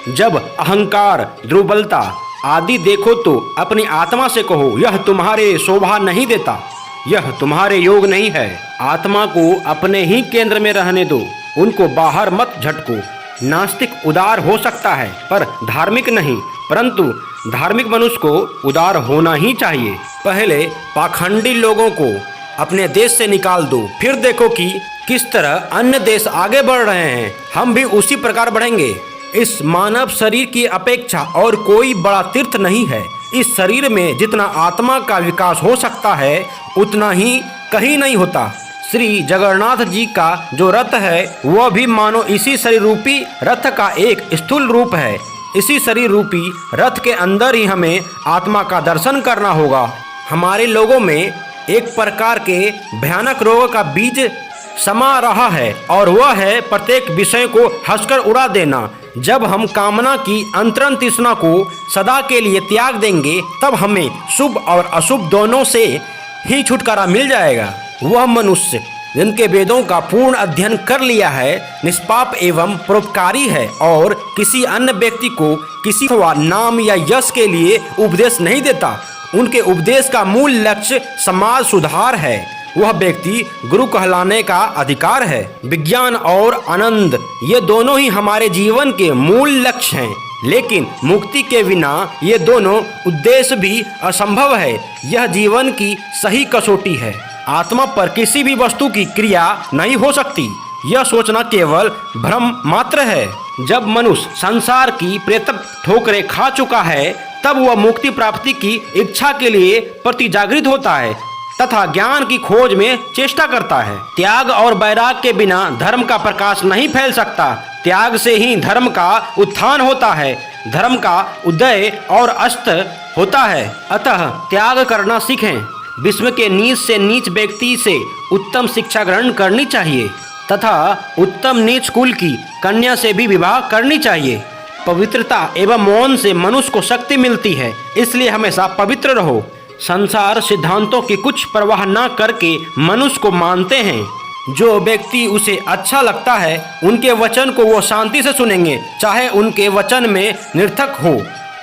जब अहंकार, दुर्बलता आदि देखो तो अपनी आत्मा से कहो, यह तुम्हारे शोभा नहीं देता, यह तुम्हारे योग नहीं है। आत्मा को अपने ही केंद्र में रहने दो, उनको बाहर मत झटको। नास्तिक उदार हो सकता है पर धार्मिक नहीं, परंतु धार्मिक मनुष्य को उदार होना ही चाहिए। पहले पाखंडी लोगों को अपने देश से निकाल दो, फिर देखो कि किस तरह अन्य देश आगे बढ़ रहे हैं, हम भी उसी प्रकार बढ़ेंगे। इस मानव शरीर की अपेक्षा और कोई बड़ा तीर्थ नहीं है। इस शरीर में जितना आत्मा का विकास हो सकता है उतना ही कहीं नहीं होता। श्री जगन्नाथ जी का जो रथ है वह भी मानो इसी शरीर रूपी रथ का एक स्थूल रूप है। इसी शरीर रूपी रथ के अंदर ही हमें आत्मा का दर्शन करना होगा। हमारे लोगों में एक प्रकार के भयानक रोग का बीज समा रहा है और वह है प्रत्येक विषय को हंसकर उड़ा देना। जब हम कामना की अंतरंग तृष्णा को सदा के लिए त्याग देंगे तब हमें शुभ और अशुभ दोनों से ही छुटकारा मिल जाएगा। वह मनुष्य जिनके वेदों का पूर्ण अध्ययन कर लिया है निष्पाप एवं परोपकारी है और किसी अन्य व्यक्ति को किसी नाम या यश के लिए उपदेश नहीं देता। उनके उपदेश का मूल लक्ष्य समाज सुधार है। वह व्यक्ति गुरु कहलाने का अधिकार है। विज्ञान और आनंद ये दोनों ही हमारे जीवन के मूल लक्ष्य हैं, लेकिन मुक्ति के बिना ये दोनों उद्देश्य भी असंभव है। यह जीवन की सही कसौटी है। आत्मा पर किसी भी वस्तु की क्रिया नहीं हो सकती, यह सोचना केवल भ्रम मात्र है। जब मनुष्य संसार की प्रेतक ठोकरें खा चुका है तब वह मुक्ति प्राप्ति की इच्छा के लिए प्रतिजागृत होता है तथा ज्ञान की खोज में चेष्टा करता है। त्याग और वैराग के बिना धर्म का प्रकाश नहीं फैल सकता। त्याग से ही धर्म का उत्थान होता है, धर्म का उदय और अस्त होता है। अतः त्याग करना सीखें। विश्व के नीच से नीच व्यक्ति से उत्तम शिक्षा ग्रहण करनी चाहिए तथा उत्तम नीच कुल की कन्या से भी विवाह करनी चाहिए। पवित्रता एवं मौन से मनुष्य को शक्ति मिलती है, इसलिए हमेशा पवित्र रहो। संसार सिद्धांतों की कुछ परवाह न करके मनुष्य को मानते हैं। जो व्यक्ति उसे अच्छा लगता है उनके वचन को वो शांति से सुनेंगे, चाहे उनके वचन में निर्थक हो।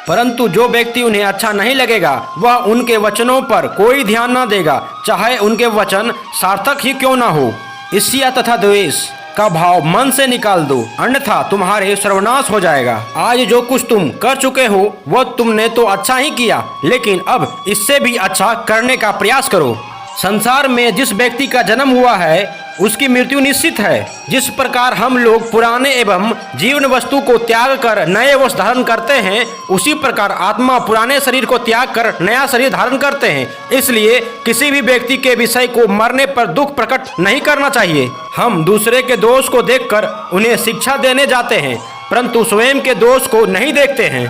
परंतु जो व्यक्ति उन्हें अच्छा नहीं लगेगा वह उनके वचनों पर कोई ध्यान न देगा, चाहे उनके वचन सार्थक ही क्यों न हो। ईर्ष्या तथा द्वेष का भाव मन से निकाल दो, अन्यथा तुम्हारे सर्वनाश हो जाएगा। आज जो कुछ तुम कर चुके हो वह तुमने तो अच्छा ही किया, लेकिन अब इससे भी अच्छा करने का प्रयास करो। संसार में जिस व्यक्ति का जन्म हुआ है उसकी मृत्यु निश्चित है। जिस प्रकार हम लोग पुराने एवं जीवन वस्तु को त्याग कर नए वस्त्र धारण करते हैं, उसी प्रकार आत्मा पुराने शरीर को त्याग कर नया शरीर धारण करते हैं। इसलिए किसी भी व्यक्ति के विषय को मरने पर दुख प्रकट नहीं करना चाहिए। हम दूसरे के दोष को देखकर उन्हें शिक्षा देने जाते हैं, परंतु स्वयं के दोष को नहीं देखते हैं।